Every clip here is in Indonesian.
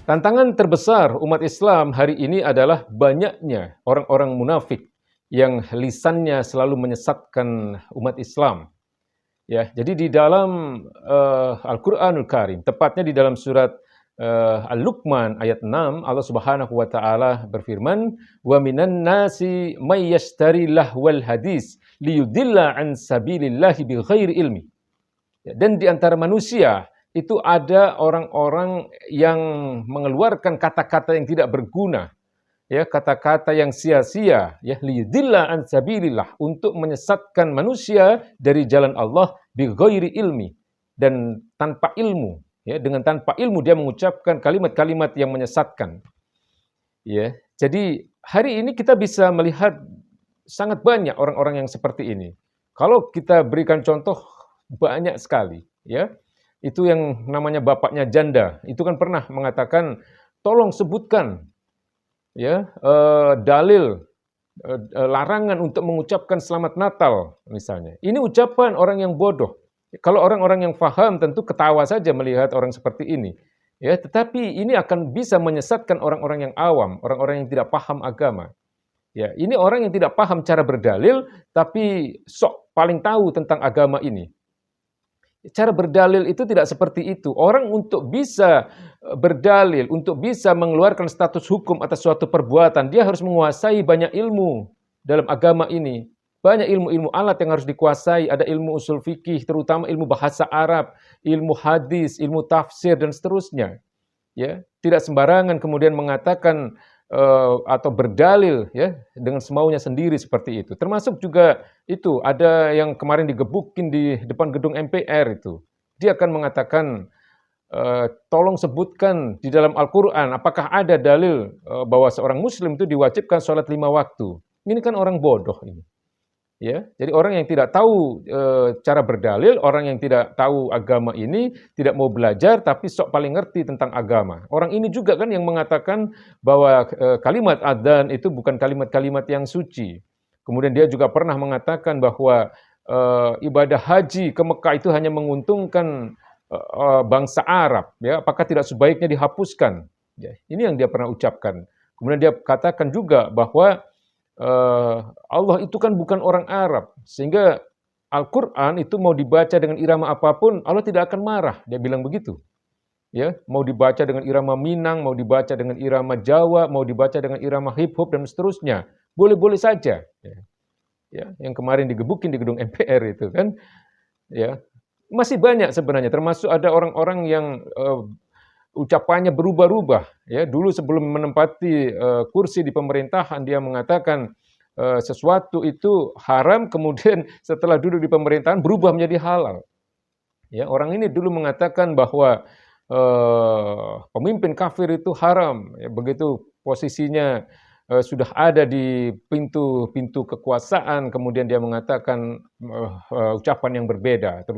Tantangan terbesar umat Islam hari ini adalah banyaknya orang-orang munafik yang lisannya selalu menyesatkan umat Islam. Ya, jadi di dalam Al-Qur'anul Karim, tepatnya di dalam surat Al-Luqman ayat 6, Allah Subhanahu wa taala berfirman, "Wa minan nasi may yashtari lahwal hadis liyudilla an sabilillahi bighairi ilmi." Ya, dan di antara manusia itu ada orang-orang yang mengeluarkan kata-kata yang tidak berguna, ya, kata-kata yang sia-sia, ya, liyudilla an sabilillah, untuk menyesatkan manusia dari jalan Allah bighairi ilmi, dan tanpa ilmu, ya, dengan tanpa ilmu dia mengucapkan kalimat-kalimat yang menyesatkan, ya. Jadi hari ini kita bisa melihat sangat banyak orang-orang yang seperti ini. Kalau kita berikan contoh, banyak sekali, ya. Itu yang namanya bapaknya janda, itu kan pernah mengatakan, tolong sebutkan, ya, dalil larangan untuk mengucapkan selamat Natal misalnya. Ini ucapan orang yang bodoh. Kalau orang-orang yang faham tentu ketawa saja melihat orang seperti ini. Ya, tetapi ini akan bisa menyesatkan orang-orang yang awam, orang-orang yang tidak paham agama. Ya, ini orang yang tidak paham cara berdalil tapi sok paling tahu tentang agama ini. Cara berdalil itu tidak seperti itu. Orang untuk bisa berdalil, untuk bisa mengeluarkan status hukum atas suatu perbuatan, dia harus menguasai banyak ilmu dalam agama ini. Banyak ilmu-ilmu alat yang harus dikuasai. Ada ilmu usul fikih, terutama ilmu bahasa Arab, ilmu hadis, ilmu tafsir, dan seterusnya. Ya, tidak sembarangan kemudian mengatakan atau berdalil, ya, dengan semaunya sendiri seperti itu. Termasuk juga itu ada yang kemarin digebukin di depan gedung MPR itu. Dia akan mengatakan, tolong sebutkan di dalam Al-Quran apakah ada dalil bahwa seorang Muslim itu diwajibkan sholat 5 waktu. Ini kan orang bodoh ini. Ya, jadi orang yang tidak tahu cara berdalil, orang yang tidak tahu agama ini, tidak mau belajar tapi sok paling ngerti tentang agama. Orang ini juga kan yang mengatakan bahwa kalimat adzan itu bukan kalimat-kalimat yang suci. Kemudian dia juga pernah mengatakan bahwa ibadah haji ke Mekah itu hanya menguntungkan bangsa Arab. Ya, apakah tidak sebaiknya dihapuskan? Ya, ini yang dia pernah ucapkan. Kemudian dia katakan juga bahwa Allah itu kan bukan orang Arab, sehingga Al-Quran itu mau dibaca dengan irama apapun, Allah tidak akan marah. Dia bilang begitu. Ya, mau dibaca dengan irama Minang, mau dibaca dengan irama Jawa, mau dibaca dengan irama hip hop dan seterusnya, boleh-boleh saja. Ya, yang kemarin digebukin di gedung MPR itu kan, ya, masih banyak sebenarnya. Termasuk ada orang-orang yang ucapannya berubah-ubah. Ya, dulu sebelum menempati kursi di pemerintahan dia mengatakan sesuatu itu haram, kemudian setelah duduk di pemerintahan berubah menjadi halal. Ya, orang ini dulu mengatakan bahwa pemimpin kafir itu haram. Ya, begitu posisinya sudah ada di pintu kekuasaan, kemudian dia mengatakan ucapan yang berbeda.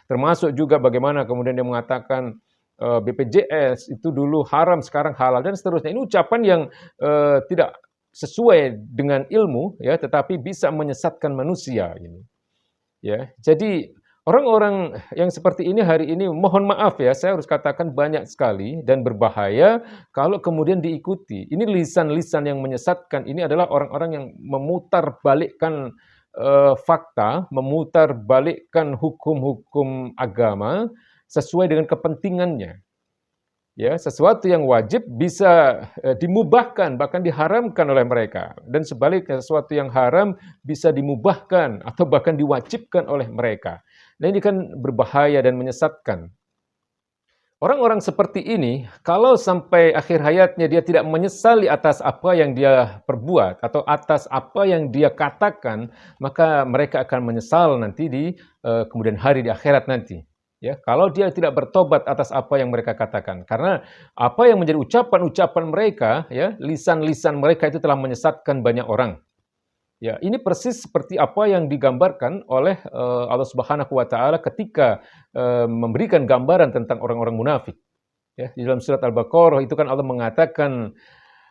Termasuk juga bagaimana kemudian dia mengatakan BPJS itu dulu haram, sekarang halal, dan seterusnya. Ini ucapan yang tidak sesuai dengan ilmu, ya, tetapi bisa menyesatkan manusia. Ya, jadi orang-orang yang seperti ini hari ini, mohon maaf ya, saya harus katakan banyak sekali dan berbahaya kalau kemudian diikuti. Ini lisan-lisan yang menyesatkan. Ini adalah orang-orang yang memutarbalikkan fakta, memutarbalikkan hukum-hukum agama sesuai dengan kepentingannya. Ya, sesuatu yang wajib bisa dimubahkan, bahkan diharamkan oleh mereka. Dan sebaliknya, sesuatu yang haram bisa dimubahkan atau bahkan diwajibkan oleh mereka. Nah, ini kan berbahaya dan menyesatkan. Orang-orang seperti ini, kalau sampai akhir hayatnya dia tidak menyesali atas apa yang dia perbuat atau atas apa yang dia katakan, maka mereka akan menyesal nanti di kemudian hari di akhirat nanti. Ya, kalau dia tidak bertobat atas apa yang mereka katakan, karena apa yang menjadi ucapan-ucapan mereka, ya, lisan-lisan mereka itu telah menyesatkan banyak orang. Ya, ini persis seperti apa yang digambarkan oleh Allah Subhanahu wa taala ketika memberikan gambaran tentang orang-orang munafik. Ya, di dalam surat Al-Baqarah itu kan Allah mengatakan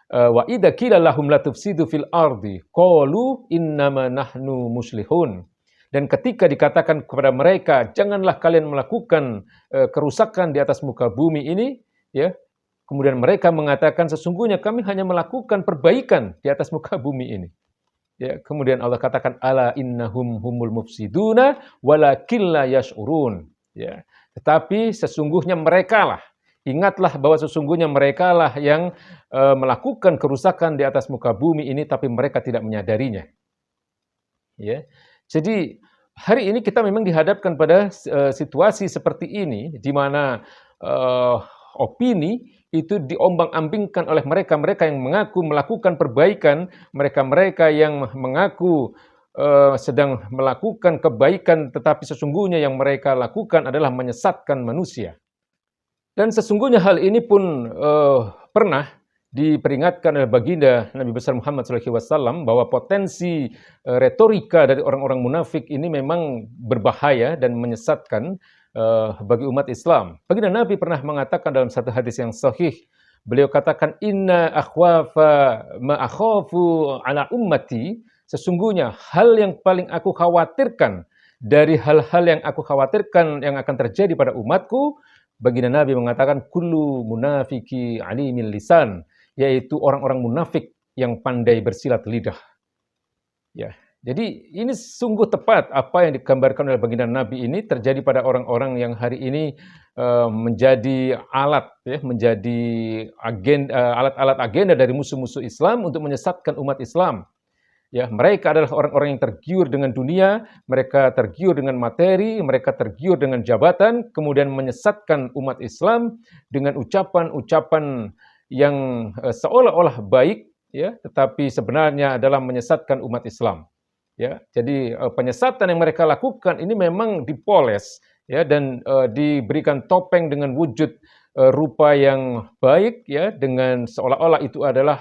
wa idza qila lahum la tufsidu fil ardi qalu innama nahnu muslihun. Dan ketika dikatakan kepada mereka, janganlah kalian melakukan kerusakan di atas muka bumi ini, ya, Kemudian mereka mengatakan sesungguhnya kami hanya melakukan perbaikan di atas muka bumi ini. Ya, kemudian Allah katakan ala innahum humul mufsiduna walakin la yash'urun. Ya, tetapi sesungguhnya merekalah, ingatlah bahwa sesungguhnya merekalah yang melakukan kerusakan di atas muka bumi ini tapi mereka tidak menyadarinya. Ya. Jadi hari ini kita memang dihadapkan pada situasi seperti ini di mana opini itu diombang-ambingkan oleh mereka-mereka yang mengaku melakukan perbaikan, mereka-mereka yang mengaku sedang melakukan kebaikan, tetapi sesungguhnya yang mereka lakukan adalah menyesatkan manusia. Dan sesungguhnya hal ini pun pernah diperingatkan oleh baginda Nabi besar Muhammad SAW bahwa potensi retorika dari orang-orang munafik ini memang berbahaya dan menyesatkan bagi umat Islam. Baginda Nabi pernah mengatakan dalam satu hadis yang sahih, beliau katakan inna akhwafa ma akhafu ala ummati, sesungguhnya hal yang paling aku khawatirkan dari hal-hal yang aku khawatirkan yang akan terjadi pada umatku, baginda Nabi mengatakan kullu munafiki alimil lisan, yaitu orang-orang munafik yang pandai bersilat lidah. Ya. Jadi ini sungguh tepat apa yang digambarkan oleh baginda Nabi ini terjadi pada orang-orang yang hari ini menjadi alat, ya, menjadi alat-alat agenda dari musuh-musuh Islam untuk menyesatkan umat Islam. Ya, mereka adalah orang-orang yang tergiur dengan dunia, mereka tergiur dengan materi, mereka tergiur dengan jabatan, kemudian menyesatkan umat Islam dengan ucapan-ucapan yang seolah-olah baik, ya, tetapi sebenarnya adalah menyesatkan umat Islam. Ya, jadi penyesatan yang mereka lakukan ini memang dipoles, ya, dan diberikan topeng dengan wujud rupa yang baik, ya, dengan seolah-olah itu adalah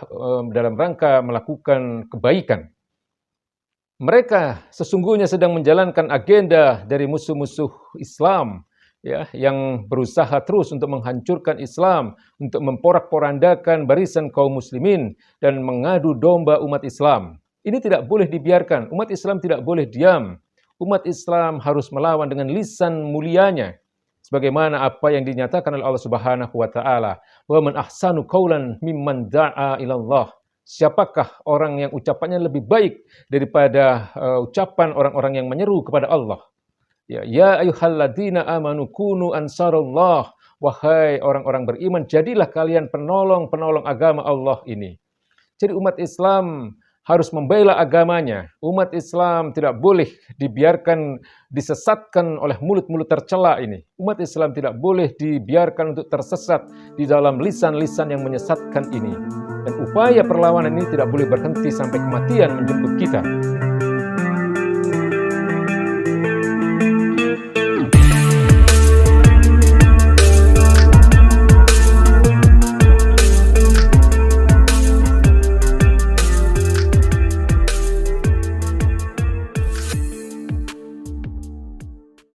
dalam rangka melakukan kebaikan. Mereka sesungguhnya sedang menjalankan agenda dari musuh-musuh Islam, ya, yang berusaha terus untuk menghancurkan Islam, untuk memporak-porandakan barisan kaum muslimin dan mengadu domba umat Islam. Ini tidak boleh dibiarkan. Umat Islam tidak boleh diam. Umat Islam harus melawan dengan lisan mulianya. Sebagaimana apa yang dinyatakan oleh Allah Subhanahu wa taala, "Wa man ahsanu qaulan mimman da'a ila Allah." Siapakah orang yang ucapannya lebih baik daripada ucapan orang-orang yang menyeru kepada Allah? Ya ayyuhalladzina amanu kunu ansarullah. Wahai orang-orang beriman, jadilah kalian penolong-penolong agama Allah ini. Jadi umat Islam harus membela agamanya. Umat Islam tidak boleh dibiarkan disesatkan oleh mulut-mulut tercela ini. Umat Islam tidak boleh dibiarkan untuk tersesat di dalam lisan-lisan yang menyesatkan ini. Dan upaya perlawanan ini tidak boleh berhenti sampai kematian menjemput kita.